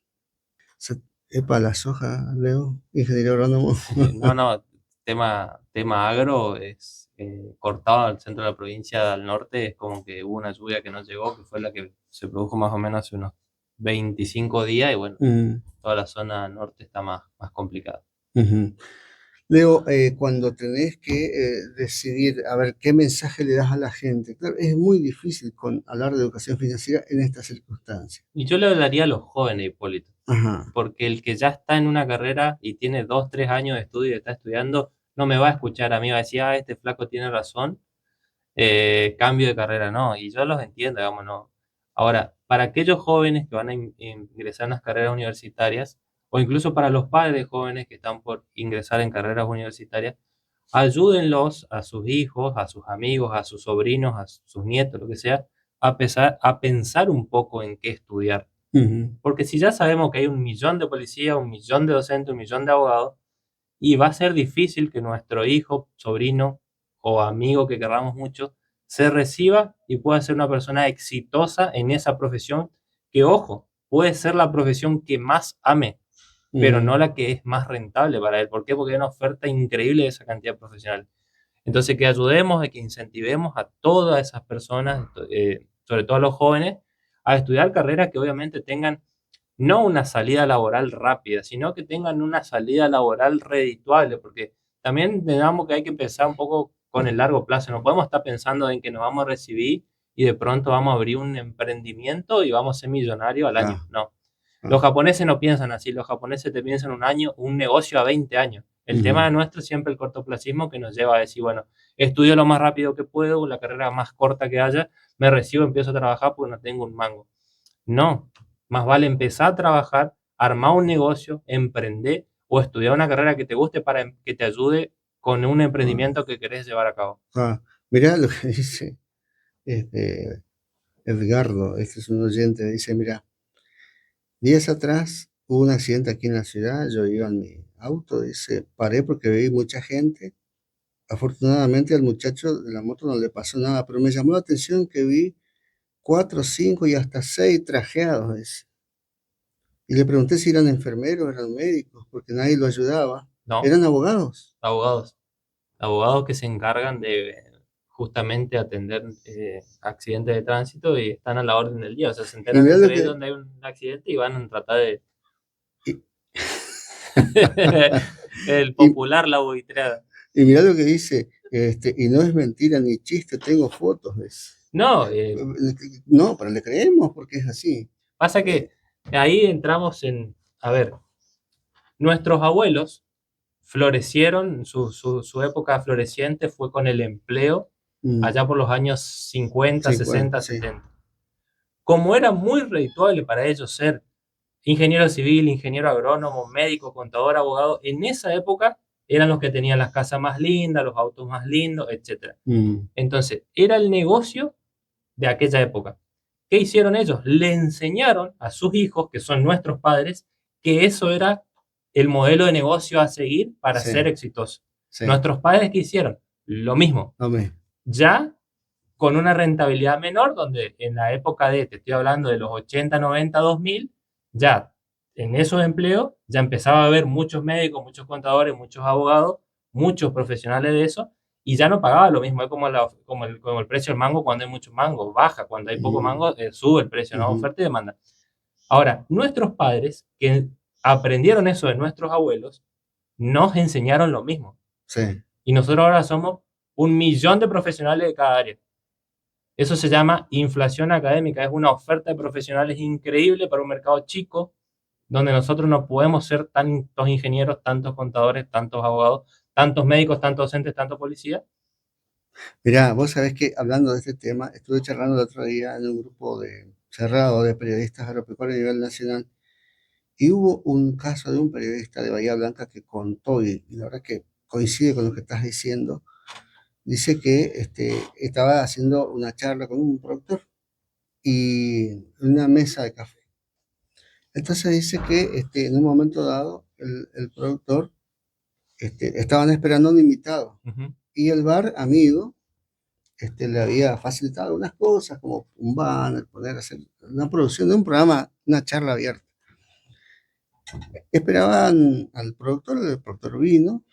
Epa, la soja, Leo, ingeniero agrónomo. No, no, tema agro es cortado al centro de la provincia al norte, es como que hubo una lluvia que no llegó, que fue la que se produjo más o menos hace unos 25 días y bueno, Mm, toda la zona norte está más complicada. ujú. Leo, cuando tenés que decidir, a ver, qué mensaje le das a la gente, claro, es muy difícil hablar de educación financiera en estas circunstancias. Y yo le hablaría a los jóvenes, Hipólito, Ajá. porque el que ya está en una carrera y tiene 2, 3 años de estudio y está estudiando, no me va a escuchar a mí, va a decir, ah, este flaco tiene razón, cambio de carrera, no, y yo los entiendo, digamos, no. Ahora, para aquellos jóvenes que van a ingresar en las carreras universitarias, o incluso para los padres jóvenes que están por ingresar en carreras universitarias, ayúdenlos a sus hijos, a sus amigos, a sus sobrinos, a sus nietos, lo que sea, a pensar un poco en qué estudiar. Ujú. Porque si ya sabemos que hay 1 millón de policías, 1 millón de docentes, 1 millón de abogados, y va a ser difícil que nuestro hijo, sobrino o amigo que queramos mucho se reciba y pueda ser una persona exitosa en esa profesión que, ojo, puede ser la profesión que más ame, pero Mm, no la que es más rentable para él. ¿Por qué? Porque hay una oferta increíble de esa cantidad de profesionales. Entonces, que ayudemos, que incentivemos a todas esas personas, sobre todo a los jóvenes, a estudiar carreras que obviamente tengan no una salida laboral rápida, sino que tengan una salida laboral redituable, porque también tenemos que hay que pensar un poco con el largo plazo. No podemos estar pensando en que nos vamos a recibir y de pronto vamos a abrir un emprendimiento y vamos a ser millonarios al año. ah, No. Los ah, japoneses no piensan así, los japoneses te piensan un año, un negocio a 20 años. El tema ujú, nuestro es siempre el cortoplacismo que nos lleva a decir, bueno, estudio lo más rápido que puedo, la carrera más corta que haya, me recibo, empiezo a trabajar porque no tengo un mango. No, más vale empezar a trabajar, armar un negocio, emprender o estudiar una carrera que te guste para que te ayude con un ah, emprendimiento que querés llevar a cabo. ah. Mirá lo que dice este, Edgardo, este es un oyente, dice, mira, días atrás hubo un accidente aquí en la ciudad, yo iba en mi auto, dice, paré porque vi mucha gente. Afortunadamente al muchacho de la moto no le pasó nada, pero me llamó la atención que vi 4, 5 y hasta 6 trajeados, dice. Y le pregunté si eran enfermeros, eran médicos, porque nadie lo ayudaba. No, Eran abogados. abogados. Abogados que se encargan de justamente atender accidentes de tránsito y están a la orden del día. O sea, se Y enteran mira lo entre ellos que... donde hay un accidente y van a tratar de Y, el y, popular la buitreada. y mira lo que dice, y no es mentira ni chiste, tengo fotos de eso. No, No, pero le creemos porque es así. pasa que Eh, ahí entramos a ver, nuestros abuelos florecieron, su época floreciente fue con el empleo mm, allá por los años 50, 50, 60, sí. 70. Como era muy redituable para ellos ser ingeniero civil, ingeniero agrónomo, médico, contador, abogado, en esa época eran los que tenían las casas más lindas, los autos más lindos, etcétera. Mm, Entonces, era el negocio de aquella época. ¿Qué hicieron ellos? Le enseñaron a sus hijos, que son nuestros padres, que eso era el modelo de negocio a seguir para sí, ser exitoso. sí. Nuestros padres, ¿qué hicieron? Lo mismo, No me... ya con una rentabilidad menor, donde en la época te estoy hablando de los 80, 90, 2000, ya en esos empleos ya empezaba a haber muchos médicos, muchos contadores, muchos abogados, muchos profesionales de eso, y ya no pagaba lo mismo, es como el precio del mango cuando hay mucho mango, baja, cuando hay poco mm, mango, sube el precio, ¿no? ujú, Oferta y demanda. Ahora, nuestros padres, que aprendieron eso de nuestros abuelos, nos enseñaron lo mismo. Sí. Y nosotros ahora somos 1 millón de profesionales de cada área. Eso se llama inflación académica, es una oferta de profesionales increíble para un mercado chico, donde nosotros no podemos ser tantos ingenieros, tantos contadores, tantos abogados, tantos médicos, tantos docentes, tantos policías. Mirá, vos sabés que hablando de este tema, estuve charlando el otro día en un grupo cerrado de periodistas agropecuarios a nivel nacional y hubo un caso de un periodista de Bahía Blanca que contó, y la verdad que coincide con lo que estás diciendo. Dice que estaba haciendo una charla con un productor y en una mesa de café. Entonces dice que en un momento dado el productor estaban esperando a un invitado y el bar amigo le había facilitado algunas cosas como un banner, poder hacer una producción de un programa, una charla abierta. Esperaban al productor, el productor vino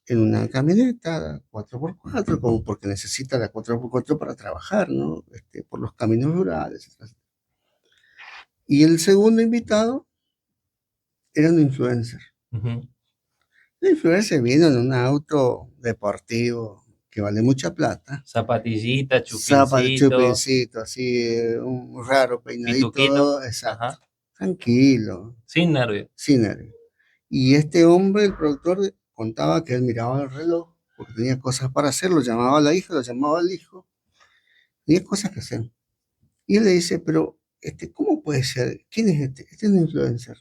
en una camioneta 4x4, como porque necesita la 4x4 para trabajar, ¿no? Por los caminos rurales. Y el segundo invitado era un influencer. El influencer vino en un auto deportivo que vale mucha plata. Zapatillita, chupincito, Chupincito, así, un raro pituquito. peinadito, exacto. Ajá. Tranquilo, Sin nervios. sin nervios. Y este hombre, el productor, contaba que él miraba el reloj porque tenía cosas para hacer, lo llamaba a la hija, lo llamaba al hijo, tenía cosas que hacer. Y él le dice, pero, ¿cómo puede ser? ¿Quién es este? Este es un influencer.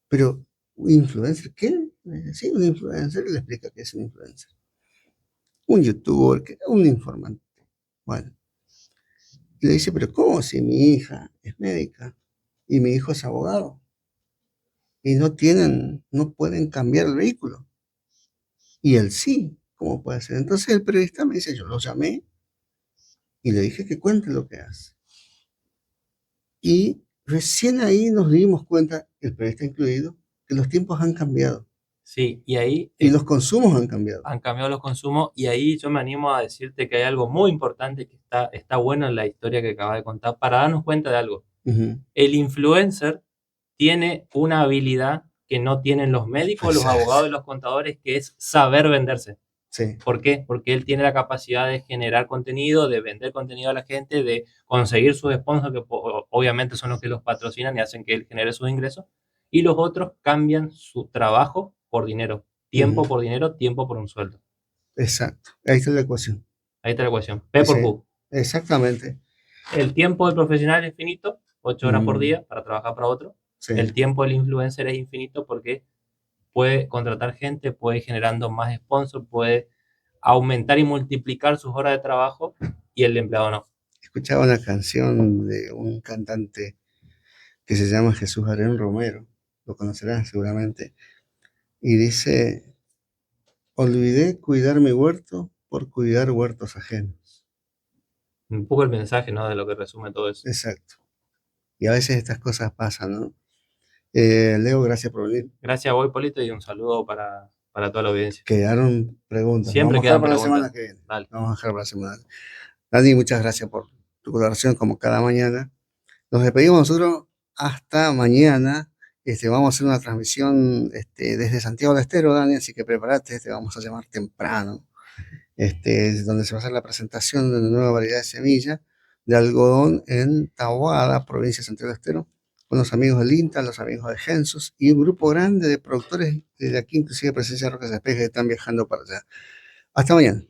Pero, ¿un influencer qué? Sí, un influencer, y le explica qué es un influencer. Un youtuber, un informante. Bueno, y le dice, pero ¿cómo si mi hija es médica y mi hijo es abogado? Y no pueden cambiar el vehículo. Y él sí, ¿cómo puede ser? Entonces el periodista me dice, yo lo llamé y le dije que cuente lo que hace. Y recién ahí nos dimos cuenta, el periodista incluido, que los tiempos han cambiado. Sí, y ahí Y los consumos han cambiado. han cambiado los consumos y ahí yo me animo a decirte que hay algo muy importante que está bueno en la historia que acabas de contar para darnos cuenta de algo. El influencer tiene una habilidad que no tienen los médicos, los abogados y los contadores, que es saber venderse. Sí. ¿Por qué? Porque él tiene la capacidad de generar contenido, de vender contenido a la gente, de conseguir sus sponsors, que obviamente son los que los patrocinan y hacen que él genere sus ingresos. Y los otros cambian su trabajo por dinero. Tiempo por dinero, tiempo por un sueldo. Exacto. Ahí está la ecuación. Ahí está la ecuación. P por Q. Exactamente. El tiempo del profesional es finito, 8 horas por día para trabajar para otro. Sí. El tiempo del influencer es infinito porque puede contratar gente, puede ir generando más sponsors, puede aumentar y multiplicar sus horas de trabajo y el empleado no. Escuchaba una canción de un cantante que se llama Jesús Arén Romero, lo conocerás seguramente, y dice, olvidé cuidar mi huerto por cuidar huertos ajenos. Un poco el mensaje, ¿no? De lo que resume todo eso. Exacto. Y a veces estas cosas pasan, ¿no? Leo, gracias por venir. Gracias a vos, Hipólito, y un saludo para toda la audiencia. Quedaron preguntas. Siempre Vamos a dejar quedan para la preguntas. semana que viene. Dale. Vamos a dejar para la semana. Dani, muchas gracias por tu colaboración como cada mañana. Nos despedimos nosotros hasta mañana. Vamos a hacer una transmisión desde Santiago del Estero, Dani, así que prepárate, te vamos a llamar temprano, donde se va a hacer la presentación de una nueva variedad de semilla de algodón en Tahuada, provincia de Santiago del Estero, con los amigos del INTA, los amigos de Gensus y un grupo grande de productores de aquí, inclusive Presencia Roca Espejo, que están viajando para allá. Hasta mañana.